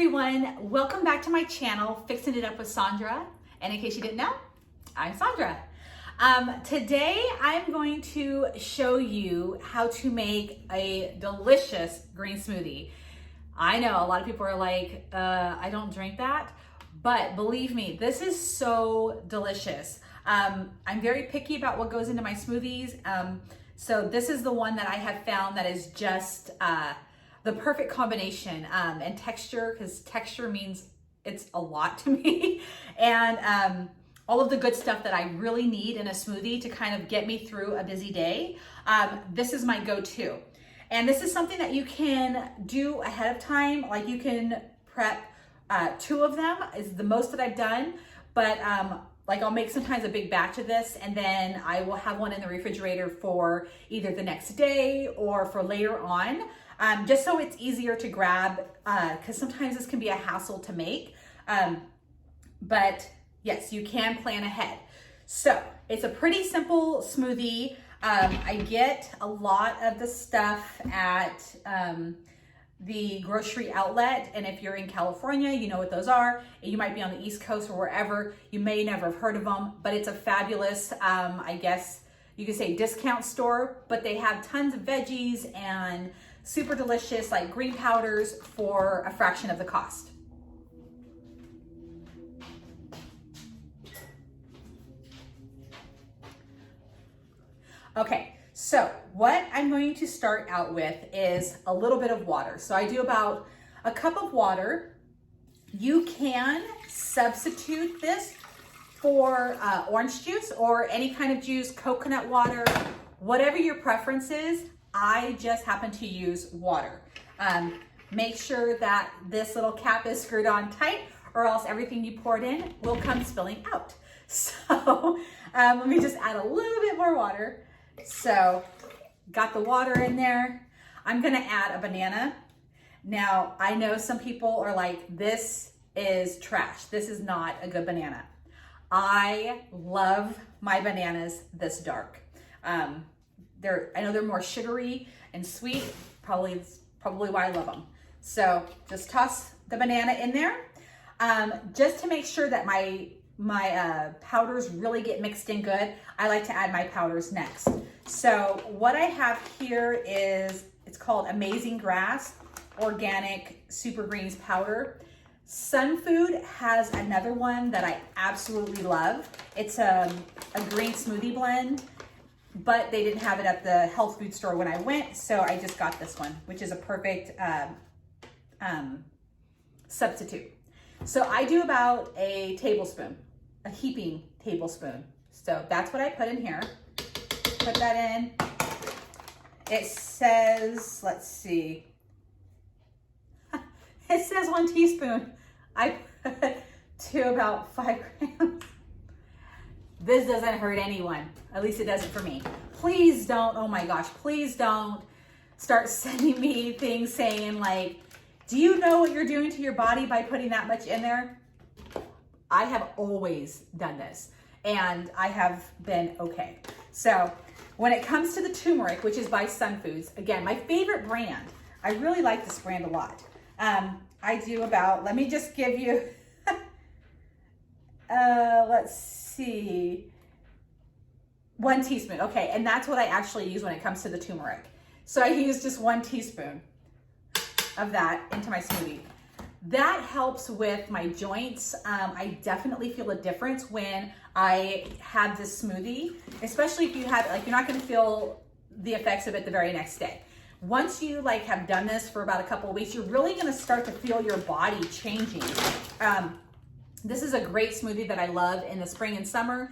everyone, welcome back to my channel, Fixing It Up with Sandra. And in case you didn't know, I'm Sandra. Today I'm going to show you how to make a delicious green smoothie. I know a lot of people are like, I don't drink that, but believe me, this is so delicious. I'm very picky about what goes into my smoothies. So this is the one that I have found that is just the perfect combination and texture, because texture means it's a lot to me. And all of the good stuff that I really need in a smoothie to kind of get me through a busy day. This is my go-to. And this is something that you can do ahead of time. Like you can prep 2 of them is the most that I've done. But like I'll make sometimes a big batch of this and then I will have one in the refrigerator for either the next day or for later on. Just so it's easier to grab, because sometimes this can be a hassle to make. But yes, you can plan ahead. So it's a pretty simple smoothie. I get a lot of the stuff at the grocery outlet. And if you're in California, you know what those are. You might be on the East Coast or wherever. You may never have heard of them, but it's a fabulous, I guess you could say discount store, but they have tons of veggies and super delicious like green powders for a fraction of the cost. Okay, so what I'm going to start out with is a little bit of water. So I do about a cup of water. You can substitute this for orange juice or any kind of juice, coconut water, whatever your preference is. I just happen to use water. Make sure that this little cap is screwed on tight or else everything you poured in will come spilling out. So let me just add a little bit more water. So got the water in there. I'm gonna add a banana. Now I know some people are like, this is trash. This is not a good banana. I love my bananas this dark. I know they're more sugary and sweet, probably why I love them. So just toss the banana in there. Just to make sure that my powders really get mixed in good, I like to add my powders next. So what I have here is, it's called Amazing Grass Organic Super Greens Powder. Sun Food has another one that I absolutely love. It's a green smoothie blend, but they didn't have it at the health food store when I went, so I just got this one, which is a perfect substitute. So I do about a tablespoon, a heaping tablespoon. So that's what I put in here. Put that in. It says, let's see. It says 1 teaspoon. I put to about 5 grams. This doesn't hurt anyone. At least it doesn't for me. Please don't, oh my gosh, please don't start sending me things saying like, do you know what you're doing to your body by putting that much in there? I have always done this and I have been okay. So when it comes to the turmeric, which is by Sun Foods, again, my favorite brand, I really like this brand a lot. I do about, let me just give you, let's see, 1 teaspoon. Okay, and that's what I actually use when it comes to the turmeric. So I use just 1 teaspoon of that into my smoothie. That helps with my joints. I definitely feel a difference when I have this smoothie, especially if you have, like, you're not gonna feel the effects of it the very next day. Once you like have done this for about a couple of weeks, you're really gonna start to feel your body changing. This is a great smoothie that I love in the spring and summer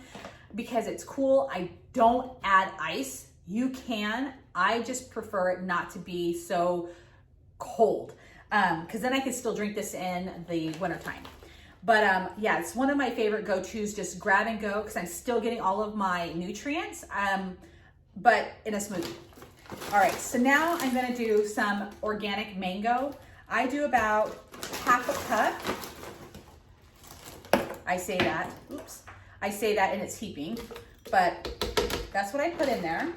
because it's cool. I don't add ice. You can. I just prefer it not to be so cold because then I can still drink this in the wintertime. But yeah, it's one of my favorite go-tos, just grab and go because I'm still getting all of my nutrients, but in a smoothie. All right, so now I'm gonna do some organic mango. I do about half a cup. I say that and it's heaping, but that's what I put in there.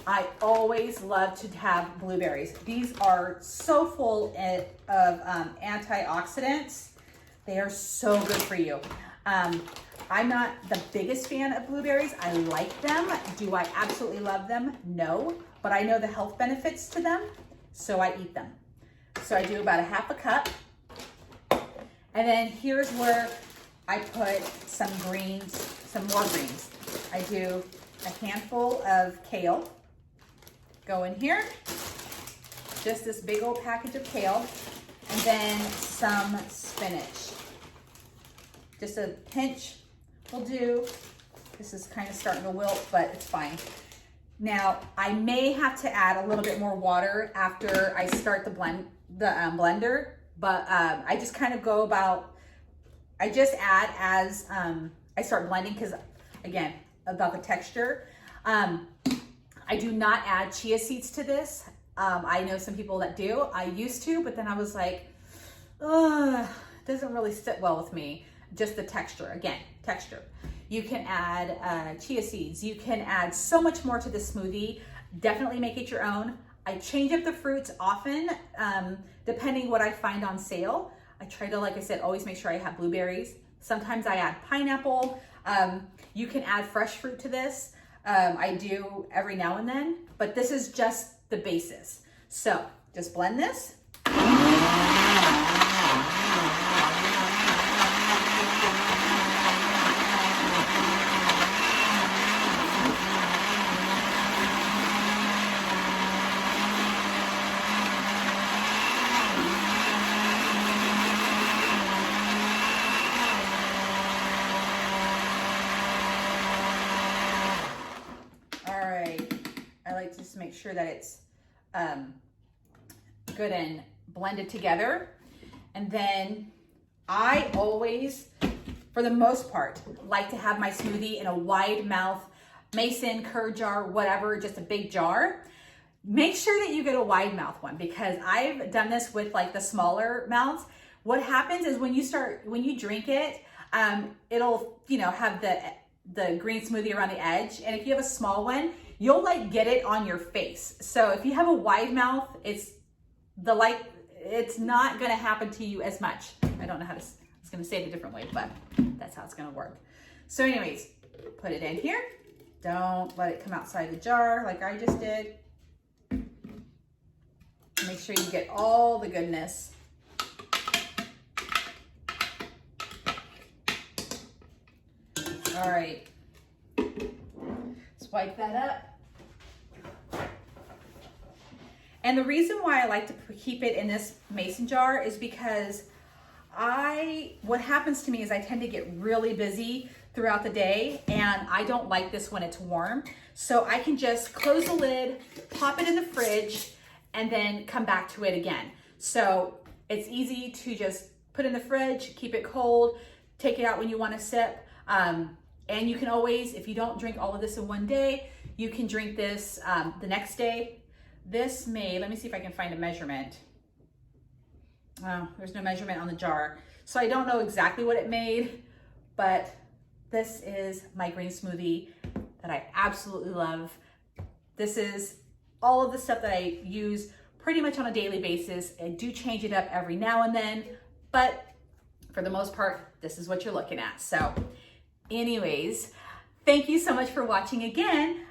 I always love to have blueberries. These are so full of antioxidants. They are so good for you. I'm not the biggest fan of blueberries. I like them. Do I absolutely love them? No, but I know the health benefits to them, so I eat them. So I do about a half a cup. And then here's where I put some greens, some more greens. I do a handful of kale. Go in here. Just this big old package of kale. And then some spinach. Just a pinch will do. This is kind of starting to wilt, but it's fine. Now, I may have to add a little bit more water after I start the blender, but I just kind of go about, I just add as I start blending because, again, about the texture. I do not add chia seeds to this. I know some people that do. I used to, but then I was like, ugh, it doesn't really sit well with me. Just the texture, again, texture. You can add chia seeds. You can add so much more to the smoothie. Definitely make it your own. I change up the fruits often, depending what I find on sale. I try to, like I said, always make sure I have blueberries. Sometimes I add pineapple. You can add fresh fruit to this. I do every now and then, but this is just the basis. So just blend this. To make sure that it's good and blended together. And then I always, for the most part, like to have my smoothie in a wide mouth mason, curd jar, whatever, just a big jar. Make sure that you get a wide mouth one, because I've done this with like the smaller mouths. What happens is when you drink it, it'll, have the green smoothie around the edge. And if you have a small one, you'll like get it on your face. So if you have a wide mouth, it's not gonna happen to you as much. I don't know how to, I was gonna say it a different way, but that's how it's gonna work. So anyways, put it in here. Don't let it come outside the jar like I just did. Make sure you get all the goodness. All right. Wipe that up. And the reason why I like to keep it in this mason jar is because what happens to me is I tend to get really busy throughout the day, and I don't like this when it's warm. So I can just close the lid, pop it in the fridge, and then come back to it again. So it's easy to just put in the fridge, keep it cold, take it out when you want to sip. And you can always, if you don't drink all of this in one day, you can drink this the next day. This made, let me see if I can find a measurement. Oh, there's no measurement on the jar. So I don't know exactly what it made, but this is my green smoothie that I absolutely love. This is all of the stuff that I use pretty much on a daily basis. I do change it up every now and then, but for the most part, this is what you're looking at. So anyways, thank you so much for watching again.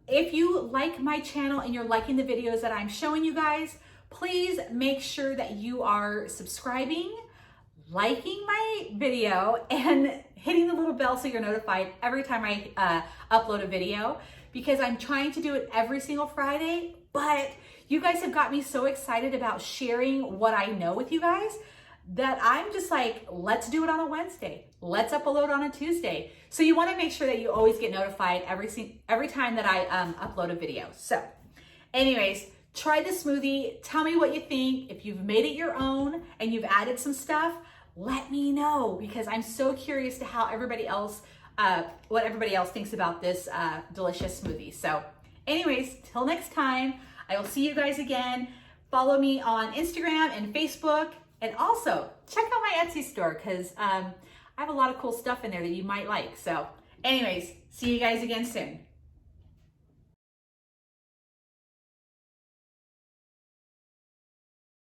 If you like my channel and you're liking the videos that I'm showing you guys, please make sure that you are subscribing, liking my video, and hitting the little bell so you're notified every time I upload a video, because I'm trying to do it every single Friday, but you guys have got me so excited about sharing what I know with you guys that I'm just like, let's do it on a Wednesday. Let's upload on a Tuesday. So you want to make sure that you always get notified every time that I upload a video. So anyways, try the smoothie. Tell me what you think. If you've made it your own and you've added some stuff, let me know, because I'm so curious to how everybody else, what everybody else thinks about this delicious smoothie. So anyways, till next time, I will see you guys again. Follow me on Instagram and Facebook. And also, check out my Etsy store, because I have a lot of cool stuff in there that you might like. So anyways, see you guys again soon.